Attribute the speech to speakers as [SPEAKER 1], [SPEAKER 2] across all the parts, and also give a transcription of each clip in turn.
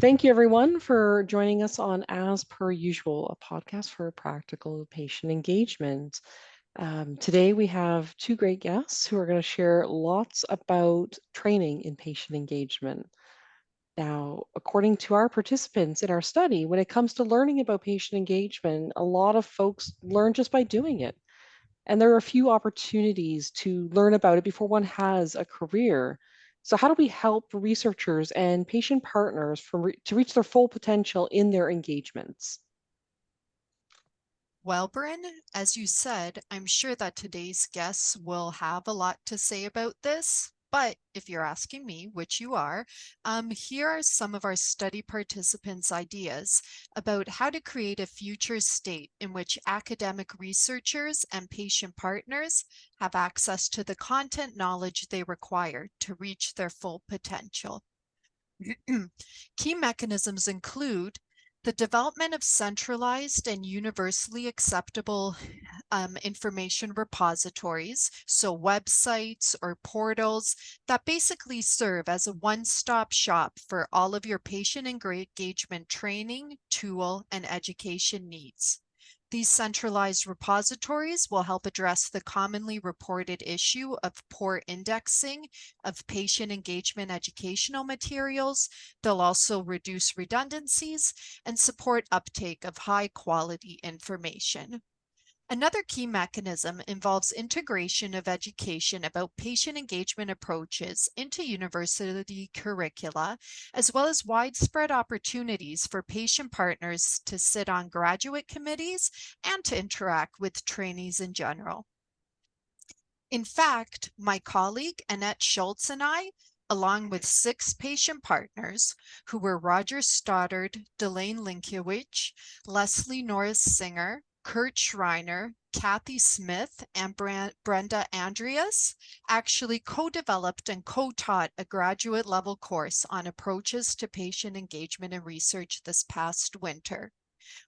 [SPEAKER 1] Thank you, everyone, for joining us on As Per Usual, a podcast for practical patient engagement. Today, we have two great guests who are going to share lots about training in patient engagement. Now, according to our participants in our study, when it comes to learning about patient engagement, a lot of folks learn just by doing it. And there are a few opportunities to learn about it before one has a career. So, how do we help researchers and patient partners to reach their full potential in their engagements?
[SPEAKER 2] Well, Bryn, as you said, I'm sure that today's guests will have a lot to say about this. But if you're asking me, which you are, here are some of our study participants' ideas about how to create a future state in which academic researchers and patient partners have access to the content knowledge they require to reach their full potential. Key mechanisms include the development of centralized and universally acceptable information repositories, so websites or portals that basically serve as a one-stop shop for all of your patient engagement training, tool, and education needs. These centralized repositories will help address the commonly reported issue of poor indexing of patient engagement educational materials. They'll also reduce redundancies and support uptake of high quality information. Another key mechanism involves integration of education about patient engagement approaches into university curricula, as well as widespread opportunities for patient partners to sit on graduate committees and to interact with trainees in general. In fact, my colleague Annette Schultz and I, along with 6 patient partners who were Roger Stoddard, Delane Linkiewicz, Leslie Norris Singer, Kurt Schreiner, Kathy Smith, and Brenda Andreas actually co-developed and co-taught a graduate level course on approaches to patient engagement and research this past winter.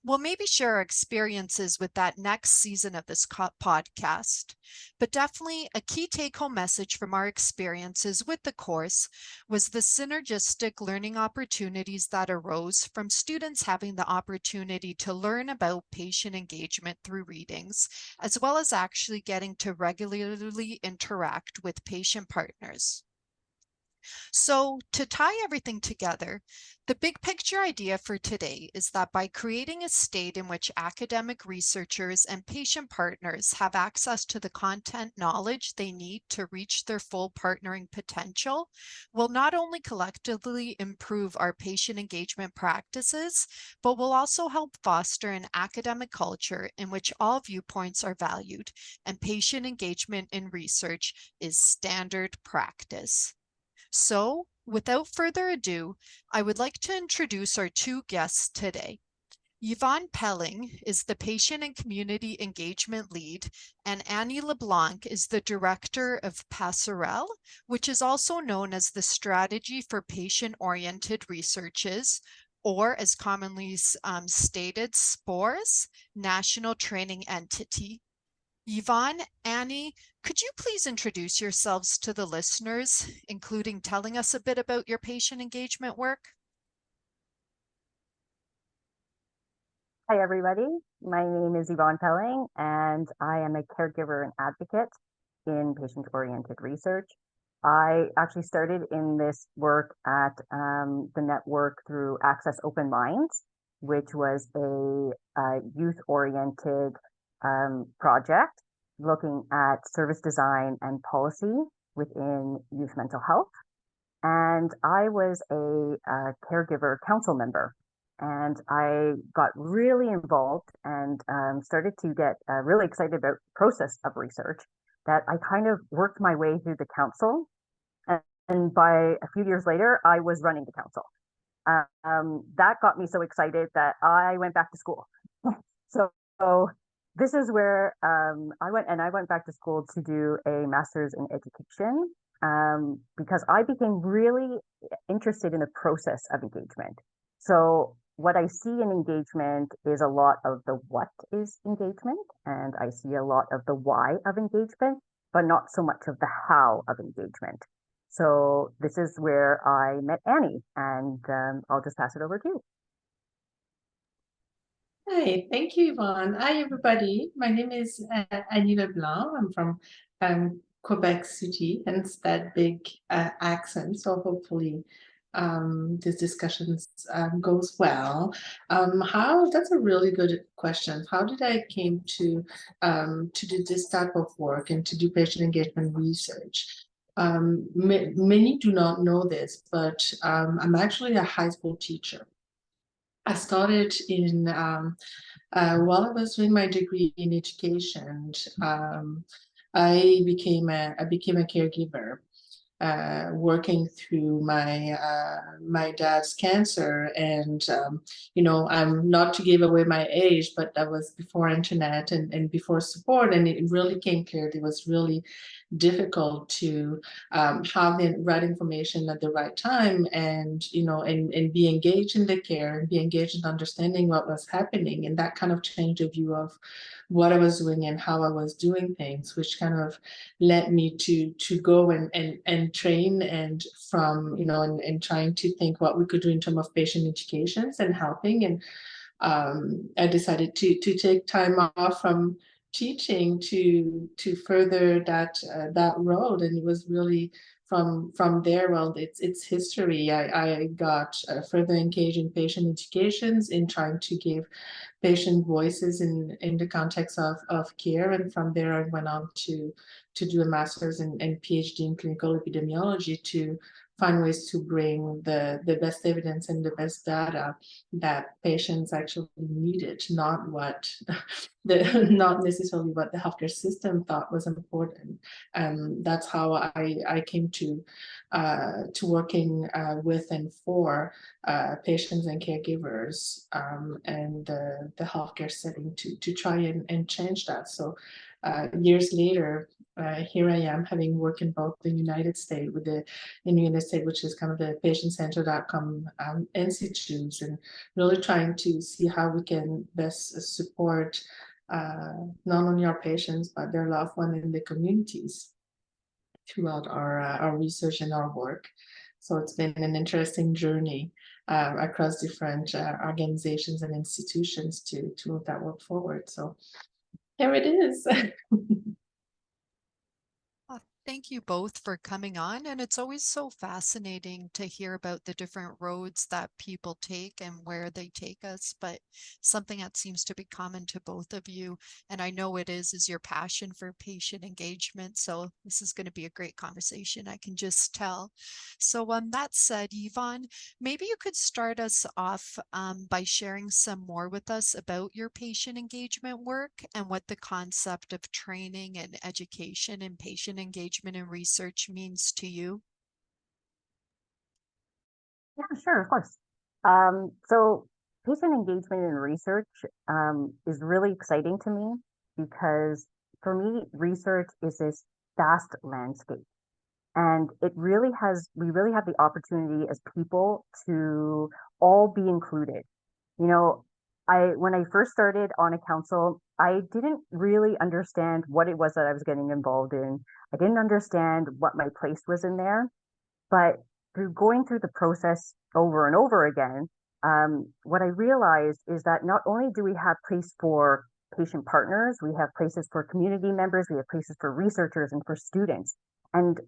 [SPEAKER 2] We'll maybe share our experiences with that next season of this podcast. But definitely a key take-home message from our experiences with the course was the synergistic learning opportunities that arose from students having the opportunity to learn about patient engagement through readings, as well as actually getting to regularly interact with patient partners. So to tie everything together, the big picture idea for today is that by creating a state in which academic researchers and patient partners have access to the content knowledge they need to reach their full partnering potential, will not only collectively improve our patient engagement practices, but will also help foster an academic culture in which all viewpoints are valued and patient engagement in research is standard practice. So, without further ado, I would like to introduce our two guests today. Yvonne Pelling is the Patient and Community Engagement Lead, and Annie LeBlanc is the Director of PASSERELLE, which is also known as the Strategy for Patient-Oriented Researches, or as commonly stated, SPOR's National Training Entity. Yvonne, Annie, could you please introduce yourselves to the listeners, including telling us a bit about your patient engagement work?
[SPEAKER 3] Hi, everybody. My name is Yvonne Pelling, and I am a caregiver and advocate in patient-oriented research. I actually started in this work at the network through Access Open Minds, which was a youth-oriented project looking at service design and policy within youth mental health. And I was a caregiver council member, and I got really involved and started to get really excited about the process of research, that I kind of worked my way through the council. And by a few years later, I was running the council. That got me so excited that I went back to school. So this is where I went back to school to do a master's in education, because I became really interested in the process of engagement. So what I see in engagement is a lot of the what is engagement, and I see a lot of the why of engagement, but not so much of the how of engagement. So this is where I met Annie, and I'll just pass it over to you.
[SPEAKER 4] Hi, thank you, Yvonne. Hi, everybody. My name is Annie LeBlanc. I'm from Quebec City, hence that big accent. So hopefully this discussion goes well. That's a really good question. How did I came to do this type of work and to do patient engagement research? Many do not know this, but I'm actually a high school teacher. I started in while I was doing my degree in education. I became a caregiver, working through my dad's cancer, and I'm not to give away my age, but that was before internet and before support, and it really came clear it was really difficult to have the right information at the right time, and and be engaged in the care and be engaged in understanding what was happening, and that kind of changed the view of what I was doing and how I was doing things, which kind of led me to go and train, and from and trying to think what we could do in terms of patient educations and helping. And I decided to take time off from teaching to further that road, and it was really from there. Well, it's history. I got further engaged in patient educations, in trying to give patient voices in the context of care, and from there I went on to do a master's and PhD in clinical epidemiology, to find ways to bring the best evidence and the best data that patients actually needed, not what not necessarily what the healthcare system thought was important. That's how I came to working with and for patients and caregivers, and the healthcare setting, to try and change that. So years later, here I am, having worked in both the United States in the United States, which is kind of the patient-centered institutes, and really trying to see how we can best support not only our patients but their loved ones in the communities throughout our research and our work. So it's been an interesting journey across different organizations and institutions to move that work forward. So here it is.
[SPEAKER 2] Thank you both for coming on, and it's always so fascinating to hear about the different roads that people take and where they take us, but something that seems to be common to both of you, and I know it is your passion for patient engagement, so this is going to be a great conversation, I can just tell. So that said, Yvonne, maybe you could start us off by sharing some more with us about your patient engagement work and what the concept of training and education in patient engagement and research means to you.
[SPEAKER 3] Yeah, sure, of course. So patient engagement in research is really exciting to me, because for me, research is this vast landscape. And we really have the opportunity as people to all be included. When I first started on a council, I didn't really understand what it was that I was getting involved in. I didn't understand what my place was in there. But through going through the process over and over again, what I realized is that not only do we have place for patient partners, we have places for community members, we have places for researchers and for students. And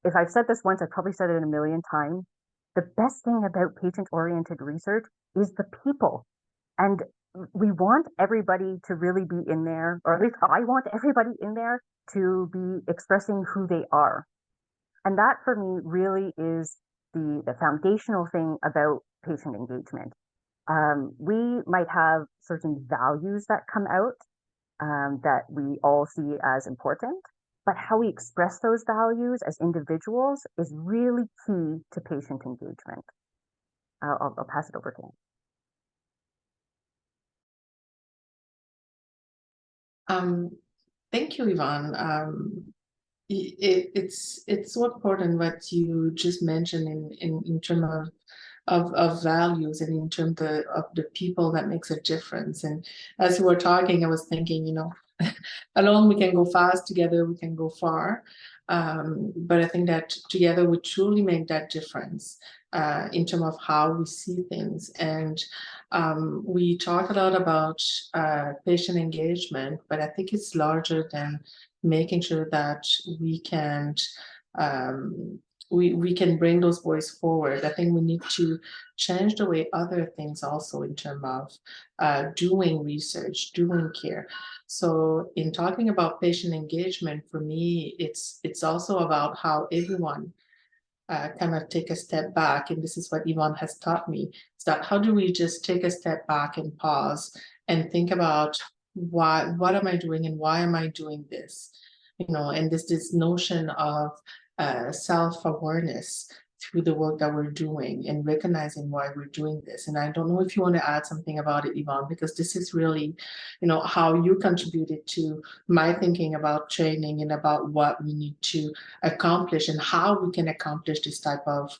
[SPEAKER 3] if I've said this once, I've probably said it a million times. The best thing about patient-oriented research is the people. And we want everybody to really be in there, or at least I want everybody in there to be expressing who they are. And that for me really is the foundational thing about patient engagement. We might have certain values that come out that we all see as important, but how we express those values as individuals is really key to patient engagement. I'll pass it over to him.
[SPEAKER 4] Thank you, Yvonne. It's so important what you just mentioned in terms of values, and in terms of the people that makes a difference. And as we were talking, I was thinking, alone we can go fast, together we can go far. But I think that together we truly make that difference in terms of how we see things. And we talk a lot about patient engagement, but I think it's larger than making sure that we can we can bring those voices forward. I think we need to change the way other things also in terms of doing research, doing care. So in talking about patient engagement, for me, it's also about how everyone kind of take a step back. And this is what Yvonne has taught me, is that how do we just take a step back and pause and think about what am I doing and why am I doing this? You know, and this notion of self-awareness through the work that we're doing and recognizing why we're doing this. And I don't know if you want to add something about it, Yvonne, because this is really, you know, how you contributed to my thinking about training and about what we need to accomplish and how we can accomplish this type of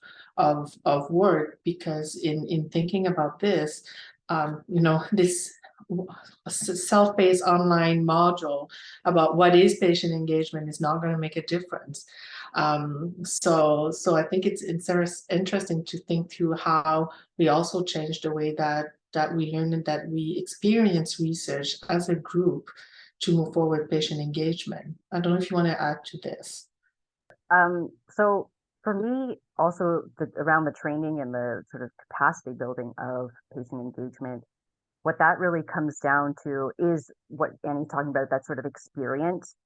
[SPEAKER 4] work. Because in thinking about this, you know, this self-paced online module about what is patient engagement is not going to make a difference. So I think it's interesting to think through how we also change the way that we learn and that we experience research as a group to move forward patient engagement. I don't know if you want to add to this.
[SPEAKER 3] So for me, also around the training and the sort of capacity building of patient engagement, what that really comes down to is what Annie's talking about, that sort of experience.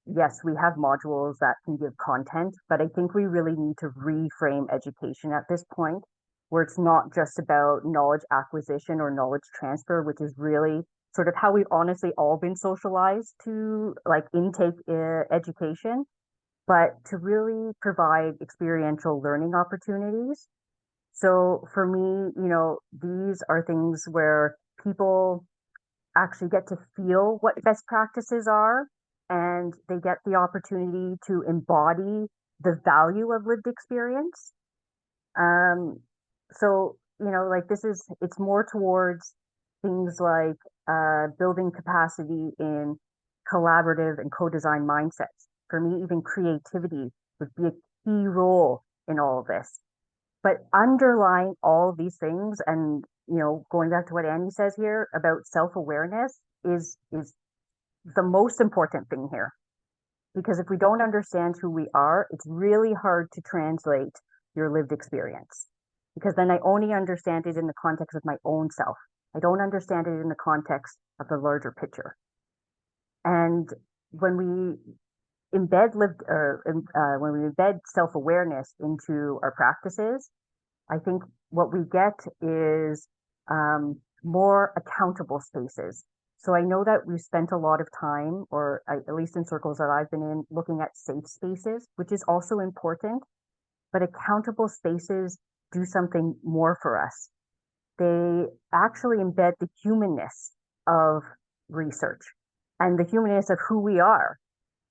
[SPEAKER 3] Yes, we have modules that can give content, but I think we really need to reframe education at this point, where it's not just about knowledge acquisition or knowledge transfer, which is really sort of how we've honestly all been socialized to, like, intake education, but to really provide experiential learning opportunities. So for me, you know, these are things where people actually get to feel what best practices are, and they get the opportunity to embody the value of lived experience. So, you know, like it's more towards things like building capacity in collaborative and co-design mindsets. For me, even creativity would be a key role in all of this. But underlying all these things, and you know, going back to what Annie says here about self-awareness, is the most important thing here. Because if we don't understand who we are, it's really hard to translate your lived experience. Because then I only understand it in the context of my own self. I don't understand it in the context of the larger picture. And when we embed when we embed self-awareness into our practices, I think what we get is more accountable spaces. So I know that we've spent a lot of time, or at least in circles that I've been in, looking at safe spaces, which is also important, but accountable spaces do something more for us. They actually embed the humanness of research and the humanness of who we are.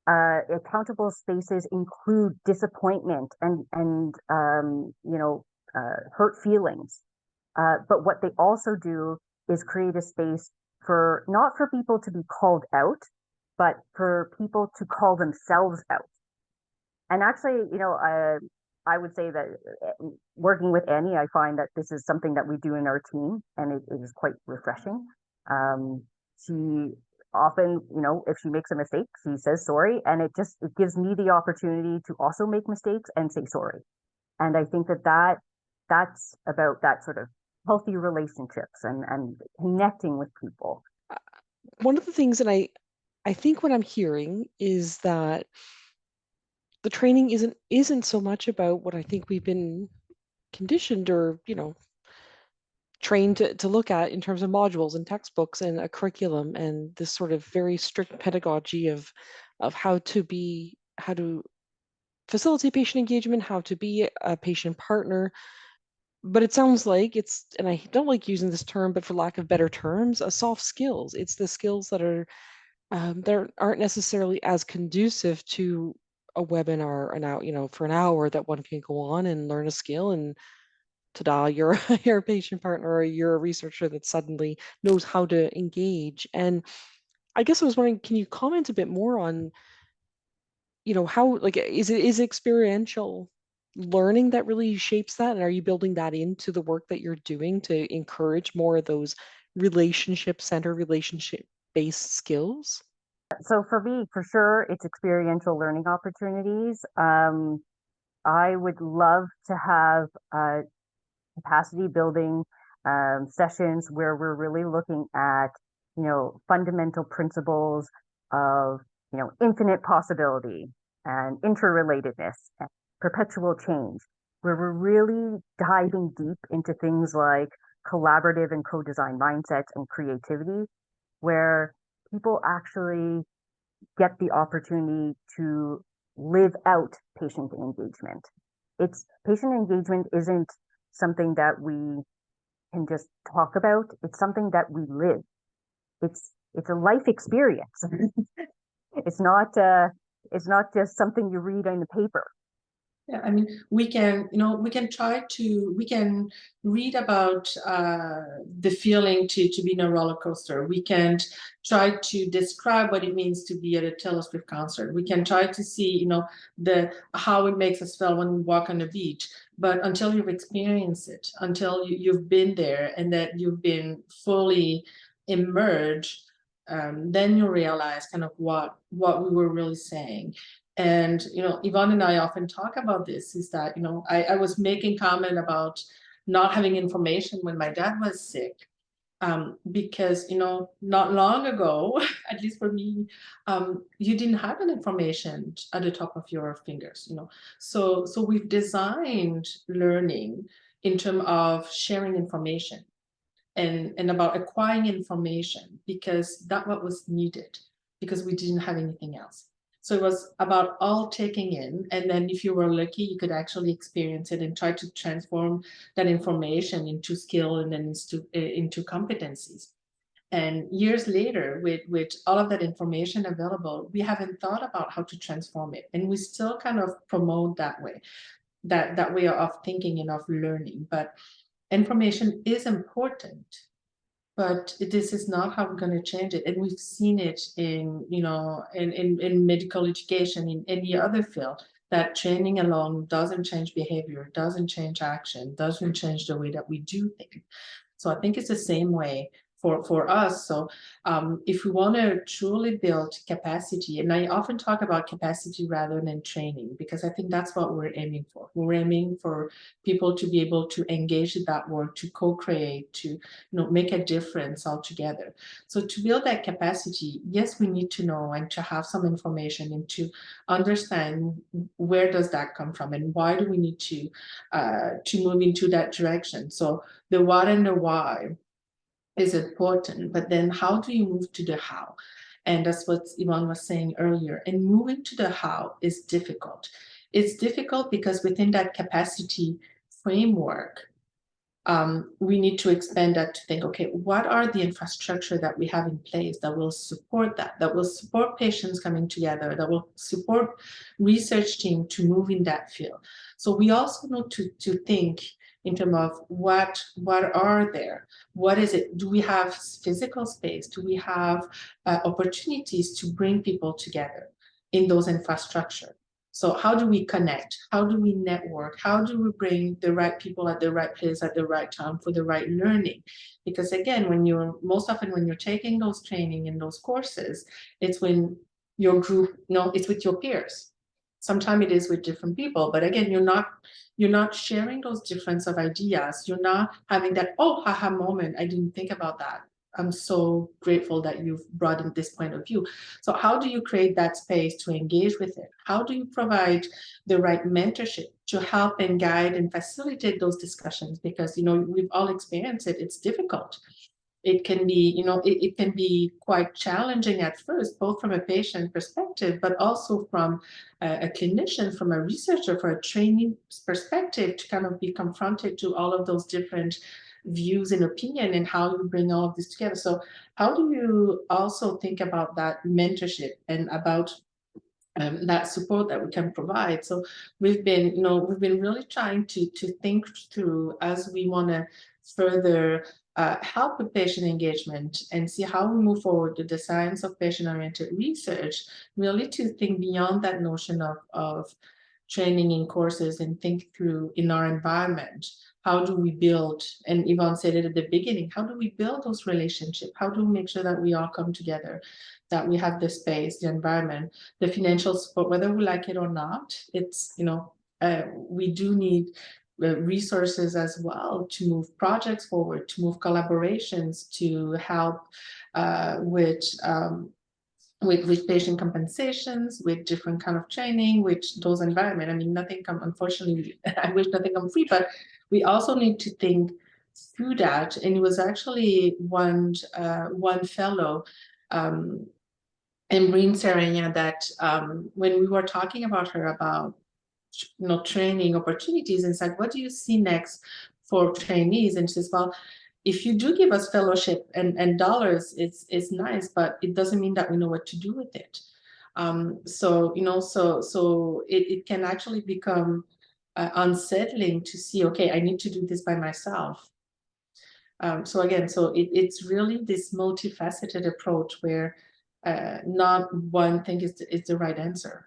[SPEAKER 3] Accountable spaces include disappointment and you know, hurt feelings. But what they also do is create a space for not for people to be called out, but for people to call themselves out. And actually, you know, I would say that working with Annie, I find that this is something that we do in our team, and it is quite refreshing. She often, you know, if she makes a mistake, she says sorry, and it gives me the opportunity to also make mistakes and say sorry. And I think that's about that sort of healthy relationships and connecting with people.
[SPEAKER 1] One of the things that I think what I'm hearing is that the training isn't so much about what I think we've been conditioned or, you know, trained to look at in terms of modules and textbooks and a curriculum and this sort of very strict pedagogy of how to facilitate patient engagement, how to be a patient partner. But it sounds like it's, and I don't like using this term, but for lack of better terms, soft skills. It's the skills that aren't necessarily as conducive to a webinar for an hour that one can go on and learn a skill, and ta-da, you're you're a patient partner or you're a researcher that suddenly knows how to engage. And I guess I was wondering, can you comment a bit more on, you know, how, like, is experiential learning that really shapes that? And are you building that into the work that you're doing to encourage more of those relationship-centered, relationship-based skills?
[SPEAKER 3] So for me, for sure, it's experiential learning opportunities. I would love to have capacity building sessions where we're really looking at, fundamental principles of, infinite possibility and interrelatedness and perpetual change, where we're really diving deep into things like collaborative and co-design mindsets and creativity, where people actually get the opportunity to live out patient engagement. Patient engagement isn't something that we can just talk about. It's something that we live. It's a life experience. It's not just something you read in the paper.
[SPEAKER 4] Yeah, I mean, we can read about the feeling to be in a roller coaster. We can try to describe what it means to be at a Taylor Swift concert. We can try to see, how it makes us feel when we walk on the beach. But until you've experienced it, until you've been there and that you've been fully immersed, then you realize kind of what we were really saying. And, Yvonne and I often talk about this, is that, I was making comment about not having information when my dad was sick, because, not long ago, at least for me, you didn't have an information at the top of your fingers, So we've designed learning in terms of sharing information and about acquiring information, because that's what was needed, because we didn't have anything else. So it was about all taking in, and then if you were lucky, you could actually experience it and try to transform that information into skill and then into competencies. And years later, with all of that information available, we haven't thought about how to transform it. And we still kind of promote that way, that way of thinking and of learning. But information is important, but this is not how we're going to change it. And we've seen it in, in medical education, in any other field, that training alone doesn't change behavior, doesn't change action, doesn't change the way that we do things. So I think it's the same way for us. So if we want to truly build capacity, and I often talk about capacity rather than training, because I think that's what we're aiming for. We're aiming for people to be able to engage in that work, to co-create, to make a difference altogether. So to build that capacity, yes, we need to know and to have some information and to understand where does that come from and why do we need to move into that direction. So the what and the why is important, but then how do you move to the how? And that's what Yvonne was saying earlier. And moving to the how is difficult. It's difficult because within that capacity framework, we need to expand that to think, okay, what are the infrastructure that we have in place that will support that will support patients coming together, that will support research team to move in that field. So we also need to think in terms of what are there? What is it? Do we have physical space? Do we have opportunities to bring people together in those infrastructure? So how do we connect? How do we network? How do we bring the right people at the right place at the right time for the right learning? Because again, most often when you're taking those training and those courses, it's when your group, it's with your peers. Sometimes it is with different people, but again, you're not sharing those difference of ideas. You're not having that, oh, haha moment. I didn't think about that. I'm so grateful that you've brought in this point of view. So how do you create that space to engage with it? How do you provide the right mentorship to help and guide and facilitate those discussions? Because, we've all experienced it. It's difficult. It can be, it can be quite challenging at first, both from a patient perspective, but also from a clinician, from a researcher, for a training perspective, to kind of be confronted to all of those different views and opinion and how you bring all of this together. So how do you also think about that mentorship and about that support that we can provide? So we've been really trying to think through, as we want to further help with patient engagement and see how we move forward with the science of patient-oriented research, really to think beyond that notion of training in courses and think through in our environment. How do we build, and Yvonne said it at the beginning, how do we build those relationships? How do we make sure that we all come together, that we have the space, the environment, the financial support, whether we like it or not? It's, we do need resources as well to move projects forward, to move collaborations, to help with patient compensations, with different kind of training, with those environment. I mean, nothing come, unfortunately, I wish nothing come free, but we also need to think through that. And it was actually one fellow, Embreen Serenia, that when we were talking about her about training opportunities, and it's like, what do you see next for trainees? And she says, well, if you do give us fellowship and dollars, it's nice, but it doesn't mean that we know what to do with it. So it can actually become unsettling to see, okay, I need to do this by myself. So again, it's really this multifaceted approach where not one thing is the right answer.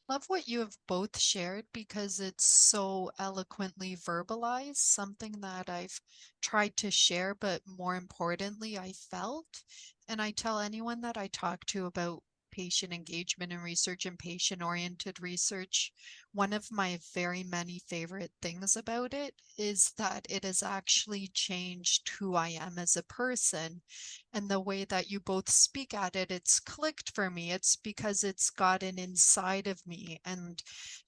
[SPEAKER 2] Love what you have both shared because it's so eloquently verbalized, something that I've tried to share, but more importantly, I felt. And I tell anyone that I talk to about patient engagement and research and patient-oriented research, one of my very many favorite things about it is that it has actually changed who I am as a person. And the way that you both speak at it, it's clicked for me. It's because it's gotten inside of me and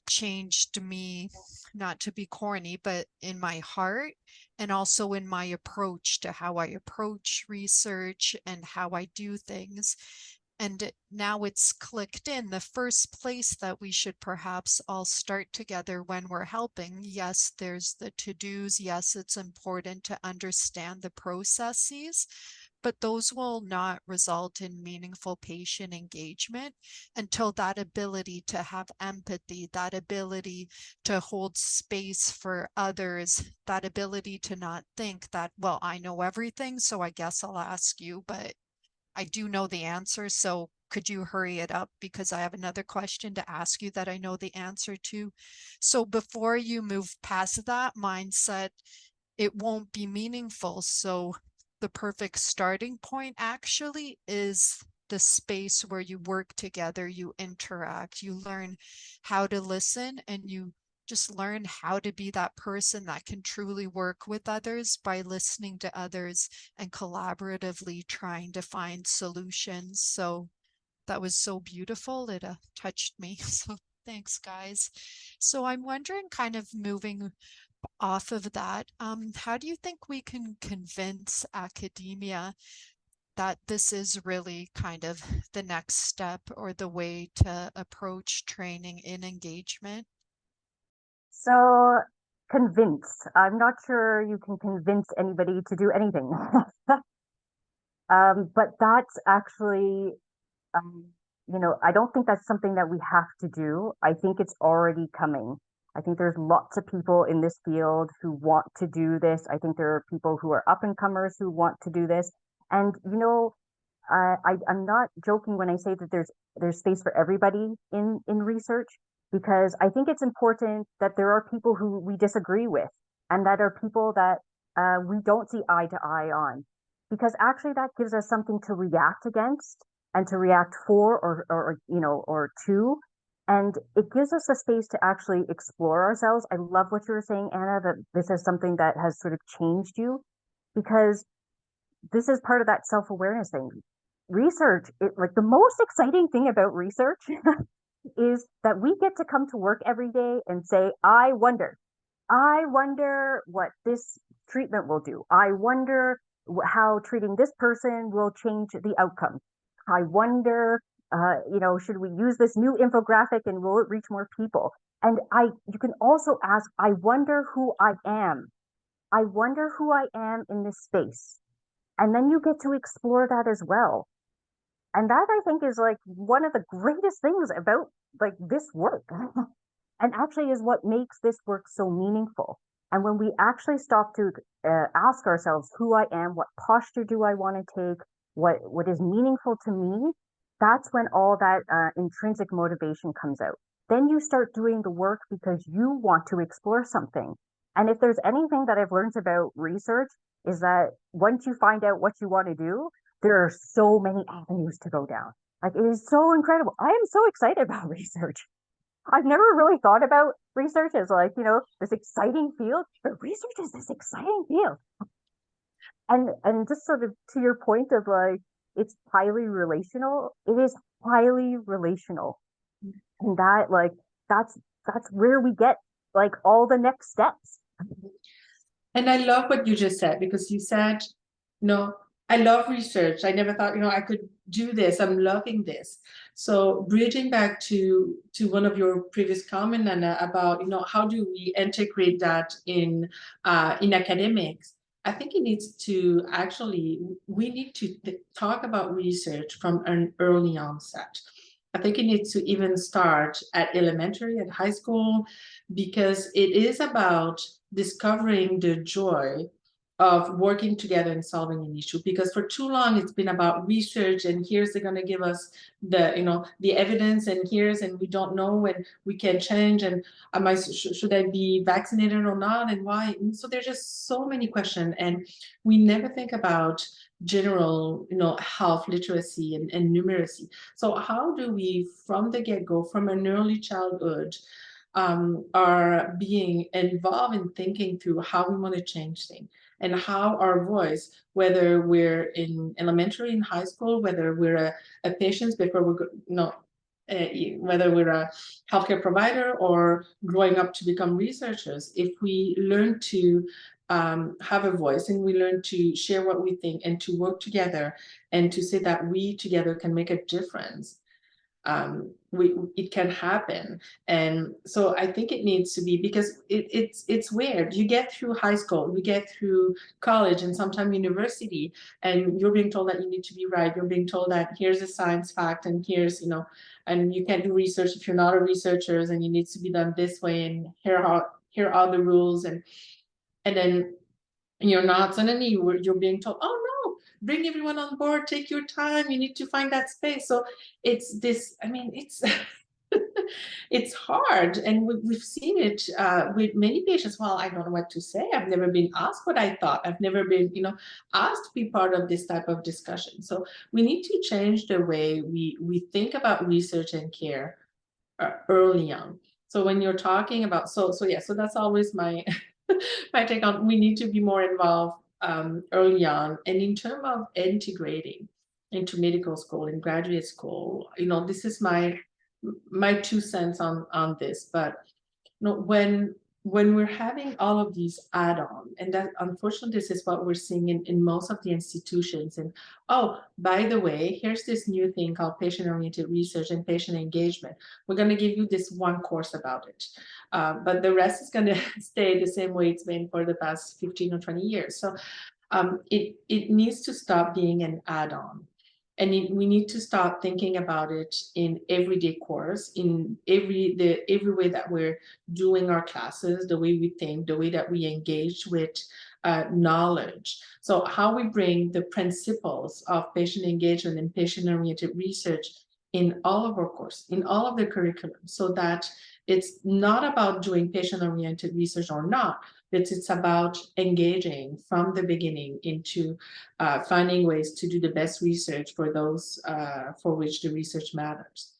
[SPEAKER 2] changed me, not to be corny, but in my heart and also in my approach to how I approach research and how I do things. And now it's clicked in. The first place that we should perhaps all start together when we're helping. Yes, there's the to-dos. Yes, it's important to understand the processes, but those will not result in meaningful patient engagement until that ability to have empathy, that ability to hold space for others, that ability to not think that, well, I know everything, so I guess I'll ask you, but I do know the answer, so could you hurry it up because I have another question to ask you that I know the answer to. So before you move past that mindset, it won't be meaningful. So the perfect starting point actually is the space where you work together, you interact, you learn how to listen, and you just learn how to be that person that can truly work with others by listening to others and collaboratively trying to find solutions. So that was so beautiful. It touched me. So thanks, guys. So I'm wondering, kind of moving off of that, how do you think we can convince academia that this is really kind of the next step or the way to approach training in engagement?
[SPEAKER 3] So convinced. I'm not sure you can convince anybody to do anything. But that's actually, I don't think that's something that we have to do. I think it's already coming. I think there's lots of people in this field who want to do this. I think there are people who are up and comers who want to do this. And, I'm not joking when I say that there's space for everybody in research, because I think it's important that there are people who we disagree with and that are people that we don't see eye to eye on, because actually that gives us something to react against and to react for or to. And it gives us a space to actually explore ourselves. I love what you were saying, Anna, that this is something that has sort of changed you, because this is part of that self-awareness thing. Research, like the most exciting thing about research is that we get to come to work every day and say, I wonder what this treatment will do. I wonder how treating this person will change the outcome. I wonder, should we use this new infographic and will it reach more people? And you can also ask, I wonder who I am. I wonder who I am in this space. And then you get to explore that as well. And that, I think, is like one of the greatest things about like this work and actually is what makes this work so meaningful. And when we actually stop to ask ourselves who I am, what posture do I want to take, what is meaningful to me, that's when all that intrinsic motivation comes out. Then you start doing the work because you want to explore something. And if there's anything that I've learned about research, is that once you find out what you want to do, there are so many avenues to go down. Like, it is so incredible. I am so excited about research. I've never really thought about research as, like, this exciting field, but research is this exciting field. And just sort of to your point of, like, it's highly relational, it is highly relational. And that, like, that's where we get, like, all the next steps.
[SPEAKER 4] And I love what you just said, because you said, I love research. I never thought, I could do this. I'm loving this. So bridging back to one of your previous comments, Anna, about, how do we integrate that in academics? I think it needs to we need to talk about research from an early onset. I think it needs to even start at elementary, at high school, because it is about discovering the joy of working together and solving an issue. Because for too long it's been about research, and here's they're going to give us the evidence, and we don't know, and we can change, and should I be vaccinated or not, and why? And so there's just so many questions, and we never think about general health literacy and numeracy. So how do we, from the get-go, from an early childhood, are being involved in thinking through how we want to change things, and how our voice, whether we're in elementary and high school, whether we're a patient before we're whether we're a healthcare provider or growing up to become researchers, if we learn to have a voice, and we learn to share what we think, and to work together, and to say that we together can make a difference, it can happen. And so I think it needs to be, because it's weird. You get through high school, we get through college, and sometimes university, and you're being told that you need to be right. You're being told that here's a science fact, and here's and you can't do research if you're not a researcher, and it needs to be done this way, and here are the rules, and then you're not. Suddenly you're being told, oh no, bring everyone on board, take your time, you need to find that space. So it's this, it's it's hard, and we've seen it with many patients. Well, I don't know what to say. I've never been asked what I thought. I've never been asked to be part of this type of discussion. So we need to change the way we think about research and care early on. So when you're talking about, so that's always my my take on, we need to be more involved early on. And in terms of integrating into medical school and graduate school, this is my 2 cents on this. But when we're having all of these add-on, and that unfortunately this is what we're seeing in most of the institutions, and oh, by the way, here's this new thing called patient-oriented research and patient engagement. We're going to give you this one course about it, but the rest is going to stay the same way it's been for the past 15 or 20 years. So it needs to stop being an add-on. And we need to start thinking about it in everyday course, in every way that we're doing our classes, the way we think, the way that we engage with knowledge. So how we bring the principles of patient engagement and patient-oriented research in all of our course, in all of the curriculum, so that it's not about doing patient-oriented research or not, but it's about engaging from the beginning into finding ways to do the best research for those for which the research matters.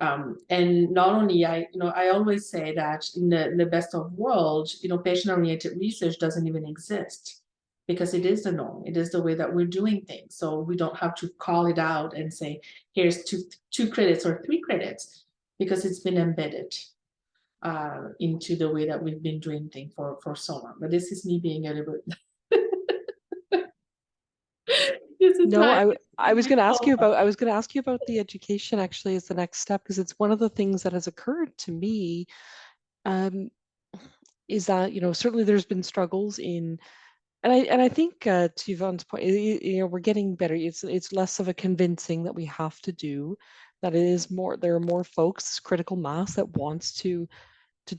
[SPEAKER 4] And not only, I always say that in the best of worlds, patient-oriented research doesn't even exist, because it is the norm. It is the way that we're doing things. So we don't have to call it out and say, here's two credits or 3 credits, because it's been embedded into the way that we've been doing things for so long. But this is me being a little bit.
[SPEAKER 1] No, I was going to ask you about the education, actually, as the next step, because it's one of the things that has occurred to me, is that certainly there's been struggles in, and I think to Yvonne's point, we're getting better. It's less of a convincing that we have to do, that it is more, there are more folks, critical mass, that wants to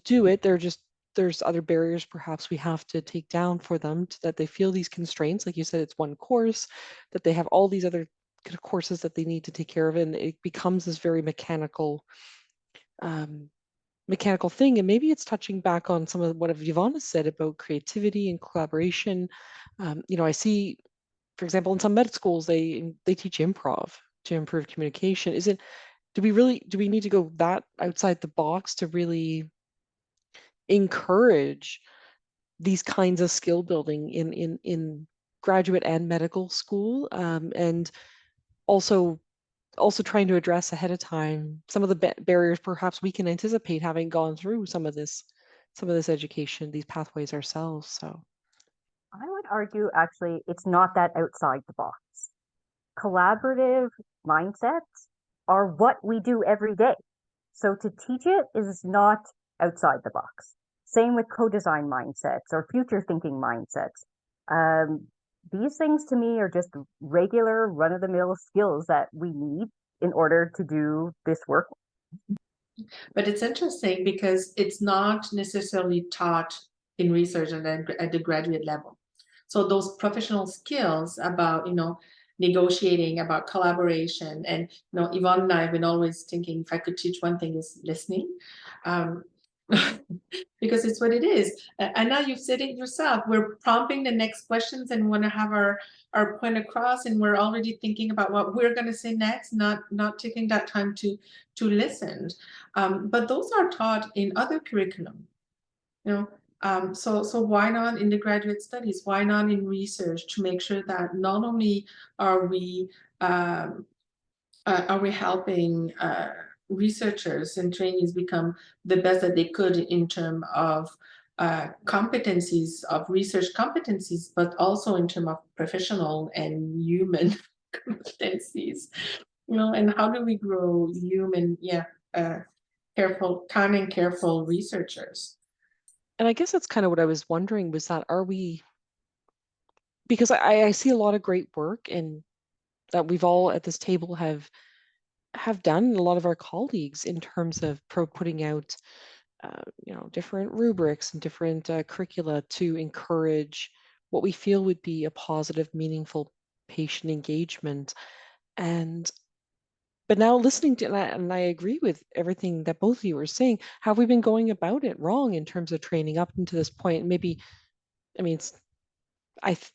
[SPEAKER 1] do it. They're just there's other barriers perhaps we have to take down for them that they feel these constraints. Like you said, it's one course, that they have all these other kind of courses that they need to take care of, and it becomes this very mechanical thing. And maybe it's touching back on some of what Yvonne has said about creativity and collaboration. I see, for example, in some med schools, they teach improv to improve communication. Do we need to go that outside the box to really encourage these kinds of skill building in graduate and medical school, and also trying to address ahead of time some of the barriers perhaps we can anticipate, having gone through some of this education, these pathways ourselves. So
[SPEAKER 3] I would argue actually it's not that outside the box. Collaborative mindsets are what we do every day. So to teach it is not outside the box. Same with co-design mindsets or future thinking mindsets. These things to me are just regular run-of-the-mill skills that we need in order to do this work.
[SPEAKER 4] But it's interesting because it's not necessarily taught in research and at the graduate level. So those professional skills about, negotiating, about collaboration, and, Yvonne and I have been always thinking, if I could teach one thing, is listening. Because it's what it is. And now you've said it yourself. We're prompting the next questions and want to have our point across, and we're already thinking about what we're going to say next, not taking that time to listen. But those are taught in other curriculum, so why not in the graduate studies? Why not in research, to make sure that not only are we helping researchers and trainees become the best that they could in terms of competencies, of research competencies, but also in terms of professional and human competencies, and how do we grow human, kind and careful researchers?
[SPEAKER 1] And I guess that's kind of what I was wondering, was that because I see a lot of great work and that we've all at this table have done, a lot of our colleagues, in terms of putting out different rubrics and different curricula to encourage what we feel would be a positive, meaningful patient engagement. But now listening to, and I agree with everything that both of you were saying, have we been going about it wrong in terms of training up into this point? Maybe, I mean,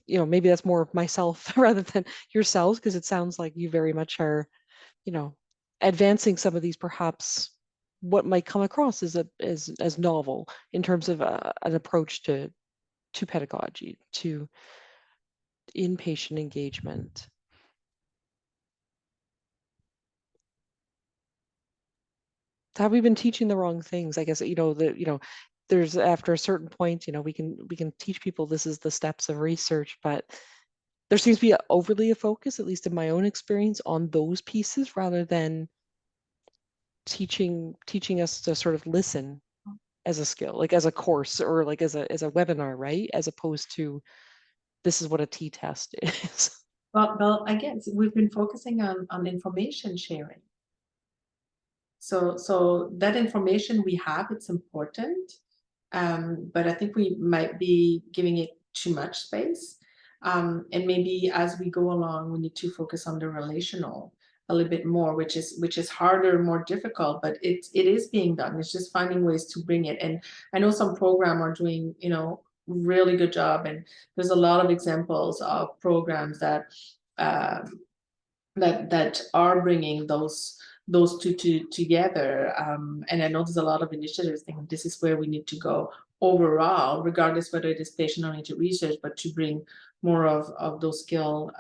[SPEAKER 1] maybe that's more of myself rather than yourselves, because it sounds like you very much are, advancing some of these, perhaps what might come across as novel in terms of an approach to pedagogy, to inpatient engagement. Have we been teaching the wrong things? I guess, there's, after a certain point, we can teach people this is the steps of research, but there seems to be overly a focus, at least in my own experience, on those pieces rather than teaching us to sort of listen as a skill, like as a course, or like as a webinar, right? As opposed to, this is what a t-test is.
[SPEAKER 4] Well, again, we've been focusing on information sharing. So that information we have, it's important, but I think we might be giving it too much space. And maybe as we go along, we need to focus on the relational a little bit more, which is harder, more difficult, but it is being done. It's just finding ways to bring it. And I know some programs are doing, really good job, and there's a lot of examples of programs that that are bringing those two together. And I know there's a lot of initiatives thinking this is where we need to go overall, regardless whether it is patient-oriented research, but to bring more of those skills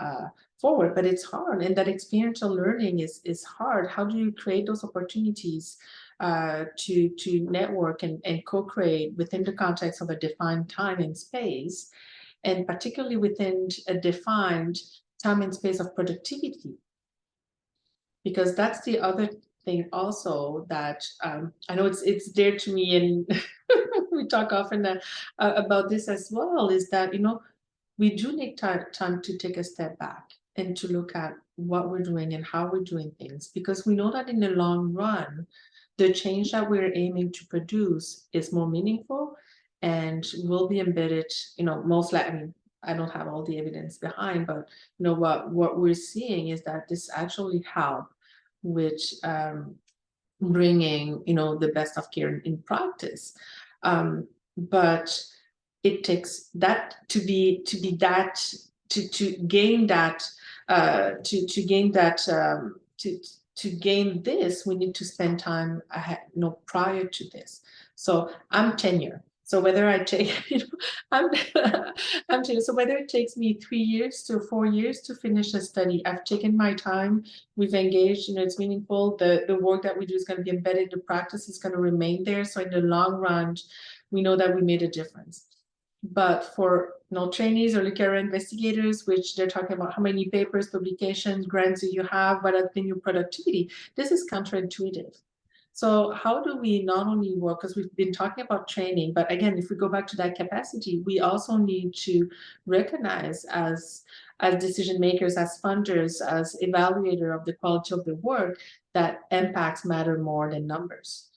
[SPEAKER 4] forward. But it's hard, and that experiential learning is hard. How do you create those opportunities to network and co-create within the context of a defined time and space, and particularly within a defined time and space of productivity? Because that's the other thing also that I know it's dear to me, and we talk often about this as well, is that, we do need time to take a step back and to look at what we're doing and how we're doing things, because we know that in the long run, the change that we're aiming to produce is more meaningful and will be embedded, most likely, I mean, I don't have all the evidence behind, but what we're seeing is that this actually help with bringing, the best of care in practice. But it takes that to gain that to gain this, we need to spend time ahead, prior to this. So I'm tenure. So whether I take, I'm, I'm tenure. So whether it takes me 3 years to 4 years to finish a study, I've taken my time. We've engaged. It's meaningful. The work that we do is going to be embedded. The practice is going to remain there. So in the long run, we know that we made a difference. But for trainees or career investigators, which they're talking about how many papers, publications, grants do you have, what has been your productivity, this is counterintuitive. So how do we not only work, because we've been talking about training, but again, if we go back to that capacity, we also need to recognize as decision makers, as funders, as evaluator of the quality of the work, that impacts matter more than numbers.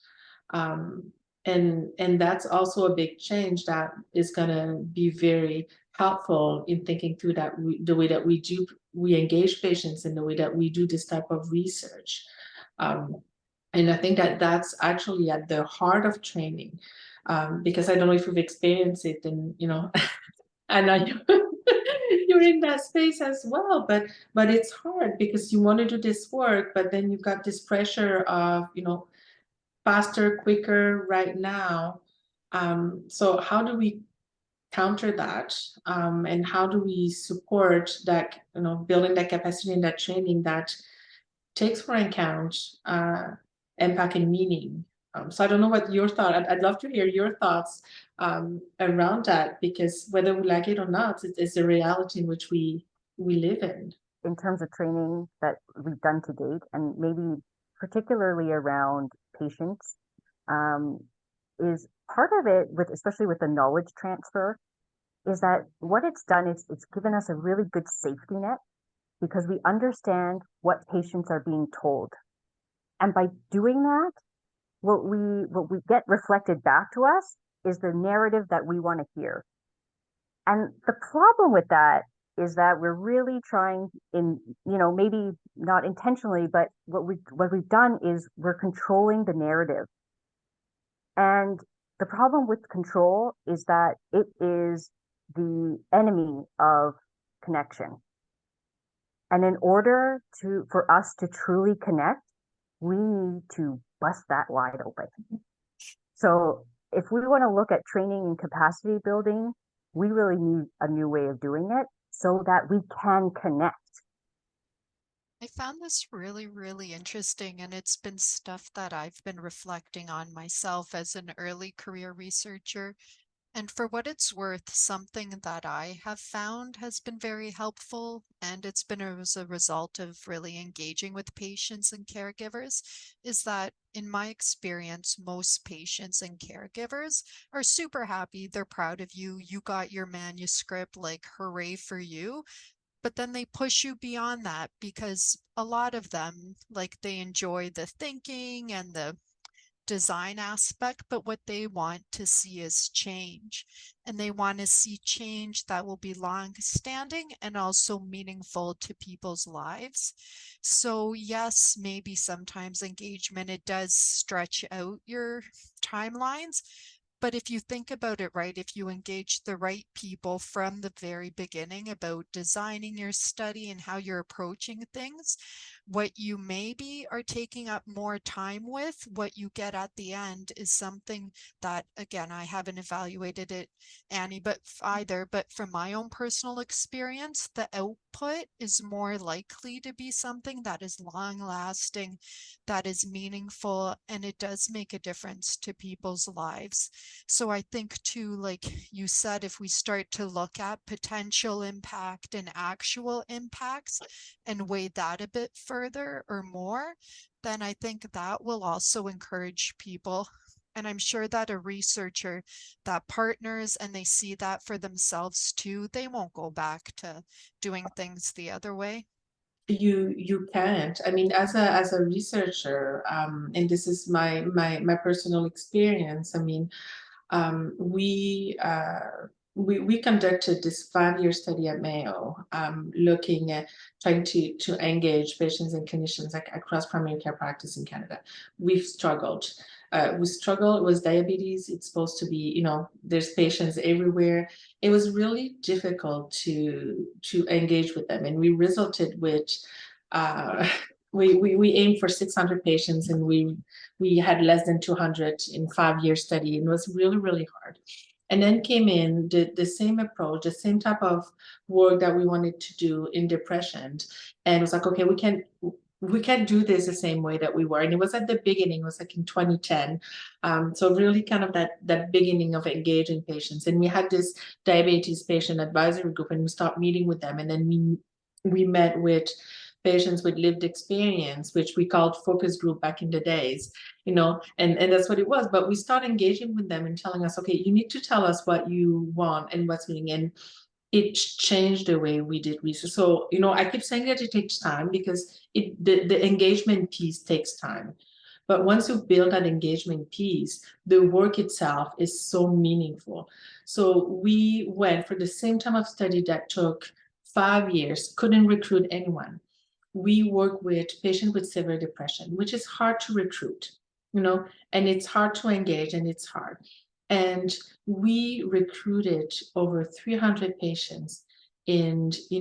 [SPEAKER 4] And that's also a big change that is going to be very helpful in thinking through that the way that we engage patients and the way that we do this type of research. And I think that that's actually at the heart of training, because I don't know if you've experienced it, and I know you're in that space as well, but it's hard because you want to do this work, but then you've got this pressure of faster, quicker, right now. So how do we counter that, and how do we support that, building that capacity and that training that takes for account impact and meaning? So I don't know what your thought. I'd love to hear your thoughts around that, because whether we like it or not, it's a reality in which we live in.
[SPEAKER 3] In terms of training that we've done to date, and maybe particularly around patients, is part of it, especially with the knowledge transfer, is that what it's done is it's given us a really good safety net, because we understand what patients are being told. And by doing that, what we get reflected back to us is the narrative that we want to hear. And the problem with that is that we're really trying, maybe not intentionally, but what we've done is we're controlling the narrative. And the problem with control is that it is the enemy of connection. And in order for us to truly connect, we need to bust that wide open. So if we want to look at training and capacity building, we really need a new way of doing it so that we can connect.
[SPEAKER 2] I found this really, really interesting, and it's been stuff that I've been reflecting on myself as an early career researcher. And for what it's worth, something that I have found has been very helpful, and it's been as a result of really engaging with patients and caregivers, is that in my experience, most patients and caregivers are super happy. They're proud of you. You got your manuscript, like, hooray for you. But then they push you beyond that, because a lot of them, like, they enjoy the thinking and the design aspect, but what they want to see is change. And they want to see change that will be long-standing and also meaningful to people's lives. So yes, maybe sometimes engagement, it does stretch out your timelines. But if you think about it right, if you engage the right people from the very beginning about designing your study and how you're approaching things, what you maybe are taking up more time with, what you get at the end is something that, again, I haven't evaluated it, Annie, but from my own personal experience, the output is more likely to be something that is long lasting, that is meaningful, and it does make a difference to people's lives. So I think too, like you said, if we start to look at potential impact and actual impacts and weigh that a bit further or more, then I think that will also encourage people. And I'm sure that a researcher that partners and they see that for themselves too, they won't go back to doing things the other way.
[SPEAKER 4] You can't. I mean, as a researcher, and this is my personal experience. I mean, We conducted this 5-year study at Mayo, looking at trying to engage patients and clinicians across primary care practice in Canada. We've struggled. We struggled with diabetes. It's supposed to be, there's patients everywhere. It was really difficult to engage with them, and we resulted with we aimed for 600 patients, and we had less than 200 in 5-year study, and it was really, really hard. And then came in, did the same approach, the same type of work that we wanted to do in depression, and it was like, okay, we can't do this the same way that we were. And it was at the beginning, it was like in 2010. So really kind of that beginning of engaging patients. And we had this diabetes patient advisory group, and we started meeting with them, and then we met with patients with lived experience, which we called focus group back in the days, and that's what it was. But we start engaging with them and telling us, okay, you need to tell us what you want and what's meaning. And it changed the way we did research. So, I keep saying that it takes time, because the engagement piece takes time. But once you build that engagement piece, the work itself is so meaningful. So we went for the same time of study that took 5 years, couldn't recruit anyone. We work with patients with severe depression, which is hard to recruit, and it's hard to engage, and it's hard. And we recruited over 300 patients in a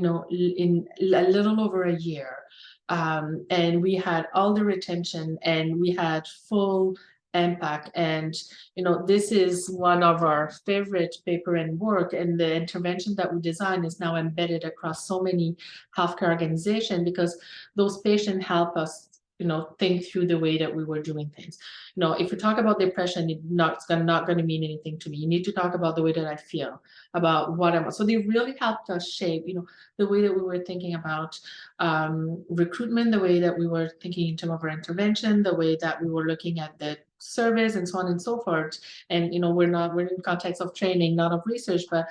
[SPEAKER 4] little over a year. And we had all the retention, and we had full impact. And this is one of our favorite paper and work, and the intervention that we designed is now embedded across so many healthcare organizations, because those patients help us think through the way that we were doing things. If we talk about depression, it's not going to mean anything to me. You need to talk about the way that I feel, about what I'm. So they really helped us shape, the way that we were thinking about recruitment, the way that we were thinking in terms of our intervention, the way that we were looking at the surveys, and so on and so forth. And we're in context of training, not of research, but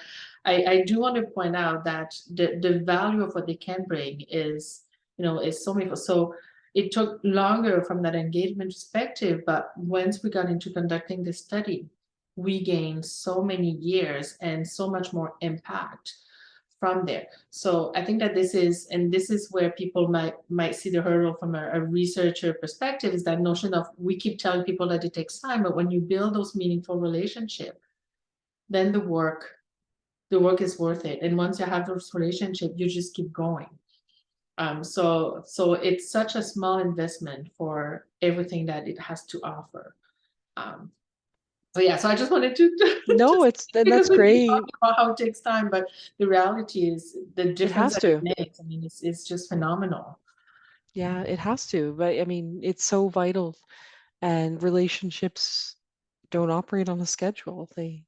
[SPEAKER 4] I do want to point out that the value of what they can bring is so meaningful. So it took longer from that engagement perspective, but once we got into conducting the study, we gained so many years and so much more impact from there. So I think that this is where people might see the hurdle from a researcher perspective, is that notion of, we keep telling people that it takes time, but when you build those meaningful relationships, then the work is worth it. And once you have those relationships, you just keep going. So it's such a small investment for everything that it has to offer. So yeah, so I just wanted to
[SPEAKER 1] No, that's great.
[SPEAKER 4] about how it takes time, but the reality is the difference
[SPEAKER 1] has
[SPEAKER 4] that
[SPEAKER 1] to.
[SPEAKER 4] it makes. I mean, it's just phenomenal.
[SPEAKER 1] Yeah, it has to. But I mean, it's so vital, and relationships don't operate on a schedule. They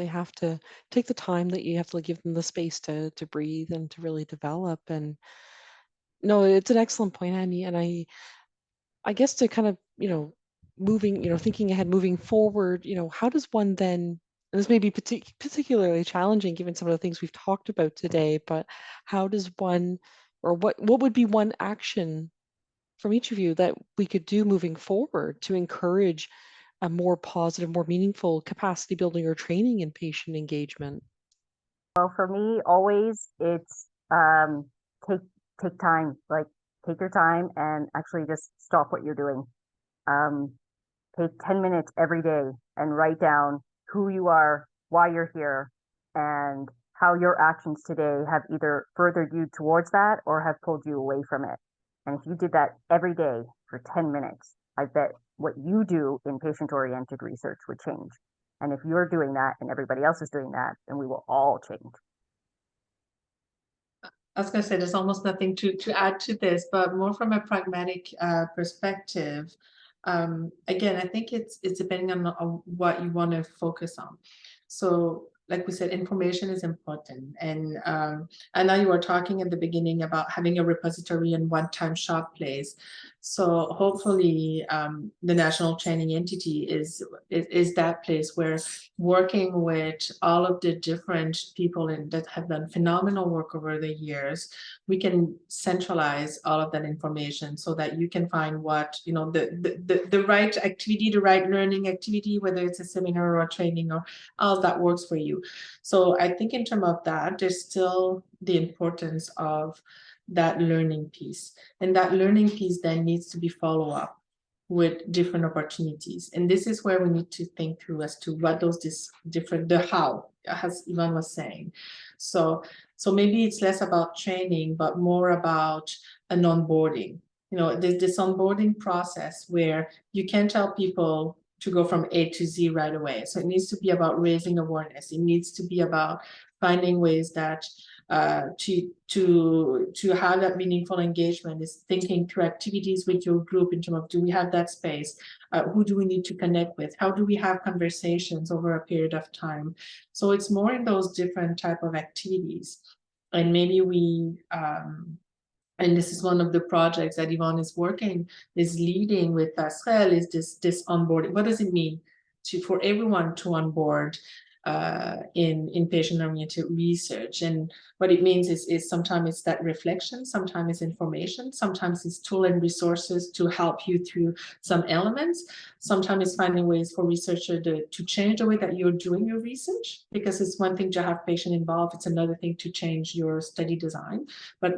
[SPEAKER 1] have to take the time, that you have to give them the space to breathe and to really develop. And no, it's an excellent point, Annie. And I guess to kind of, moving, thinking ahead, moving forward, how does one then, and this may be particularly challenging given some of the things we've talked about today, but how does one, or what would be one action from each of you that we could do moving forward to encourage a more positive, more meaningful capacity building or training in patient engagement?
[SPEAKER 3] Well, for me, always it's take time, like take your time and actually just stop what you're doing. Take 10 minutes every day and write down who you are, why you're here, and how your actions today have either furthered you towards that or have pulled you away from it. And if you did that every day for 10 minutes, I bet what you do in patient-oriented research would change. And if you're doing that and everybody else is doing that, then we will all change.
[SPEAKER 4] I was going to say, there's almost nothing to add to this, but more from a pragmatic perspective. Again, I think it's depending on what you want to focus on. So like we said, information is important. And I know you were talking at the beginning about having a repository and one-time shop place. So hopefully the national training entity is that place where, working with all of the different people that have done phenomenal work over the years, we can centralize all of that information so that you can find what, the right activity, the right learning activity, whether it's a seminar or a training or all that works for you. So I think in terms of that, there's still the importance of that learning piece. And that learning piece then needs to be follow up with different opportunities. And this is where we need to think through as to what those different, the how, as Yvonne was saying. So maybe it's less about training, but more about an onboarding. This onboarding process where you can't tell people to go from A to Z right away. So it needs to be about raising awareness. It needs to be about finding ways that to have that meaningful engagement, is thinking through activities with your group in terms of, do we have that space? Who do we need to connect with? How do we have conversations over a period of time? So it's more in those different type of activities. And maybe and this is one of the projects that Yvonne is leading with PASSERELLE, is this onboarding. What does it mean for everyone to onboard in patient-oriented research? And what it means is sometimes it's that reflection, sometimes it's information, sometimes it's tool and resources to help you through some elements. Sometimes it's finding ways for researchers to change the way that you're doing your research, because it's one thing to have patient involved, it's another thing to change your study design, but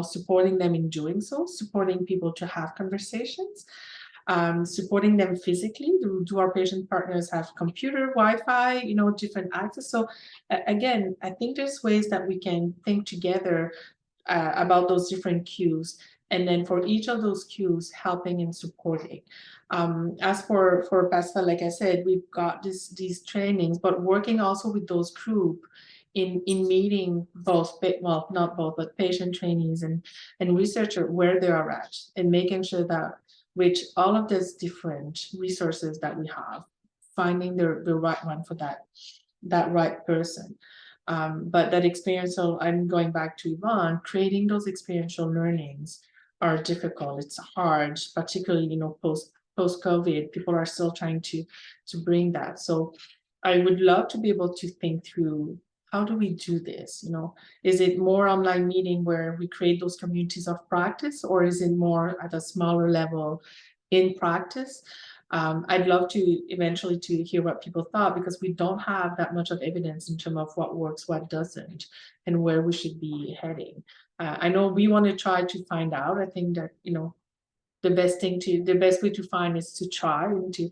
[SPEAKER 4] supporting them in doing so, supporting people to have conversations. Supporting them physically. Do our patient partners have computer, Wi-Fi, different access? So again, I think there's ways that we can think together about those different cues, and then for each of those cues, helping and supporting. As for PASSERELLE, like I said, we've got these trainings, but working also with those group in meeting both, well, not both, but patient trainees and researcher where they are at, and making sure that with all of these different resources that we have, finding the right one for that right person. But that experiential, I'm going back to Yvonne, creating those experiential learnings are difficult. It's hard, particularly, post-COVID, people are still trying to bring that. So I would love to be able to think through, how do we do this? Is it more online meeting where we create those communities of practice, or is it more at a smaller level in practice? I'd love to eventually to hear what people thought, because we don't have that much of evidence in terms of what works, what doesn't, and where we should be heading. I know we want to try to find out. I think that, the best way to find is to try and to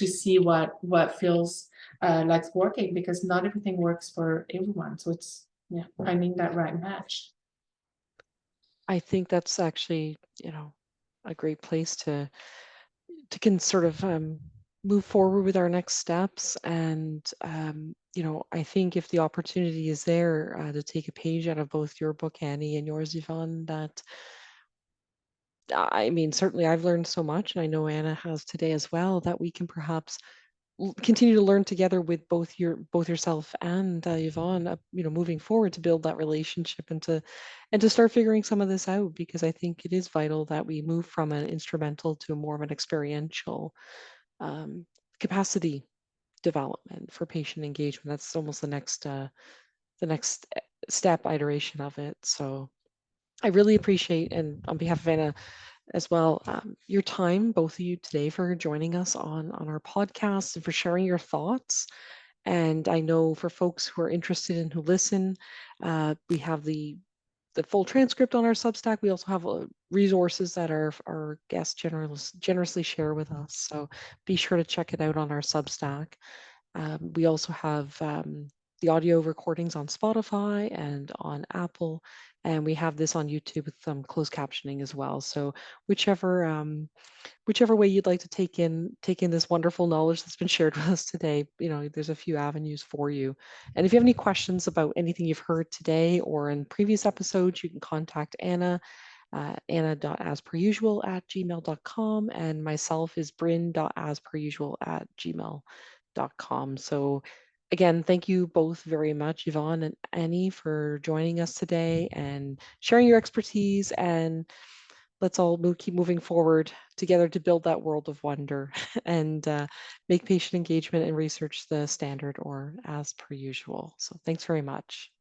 [SPEAKER 4] see what feels like working, because not everything works for everyone. So it's finding that right match.
[SPEAKER 1] I think that's actually, a great place to can sort of move forward with our next steps. And I think if the opportunity is there to take a page out of both your book, Annie, and yours, Yvonne, that I mean, certainly I've learned so much, and I know Anna has today as well, that we can perhaps continue to learn together with both yourself and Yvonne, moving forward, to build that relationship and to start figuring some of this out, because I think it is vital that we move from an instrumental to more of an experiential capacity development for patient engagement. That's almost the next step, iteration of it. So I really appreciate, and on behalf of Anna as well, your time, both of you, today, for joining us on our podcast and for sharing your thoughts. And I know for folks who are interested and who listen, we have the full transcript on our Substack. We also have resources that our guests generously share with us. So be sure to check it out on our Substack. We also have the audio recordings on Spotify and on Apple, and we have this on YouTube with some closed captioning as well. So whichever way you'd like to take in this wonderful knowledge that's been shared with us today, there's a few avenues for you. And if you have any questions about anything you've heard today or in previous episodes, you can contact Anna. Anna.asperusual@gmail.com, and myself is bryn.asperusual@gmail.com. So again, thank you both very much, Yvonne and Annie, for joining us today and sharing your expertise and let's all keep moving forward together to build that world of wonder and make patient engagement and research the standard or as per usual. So thanks very much.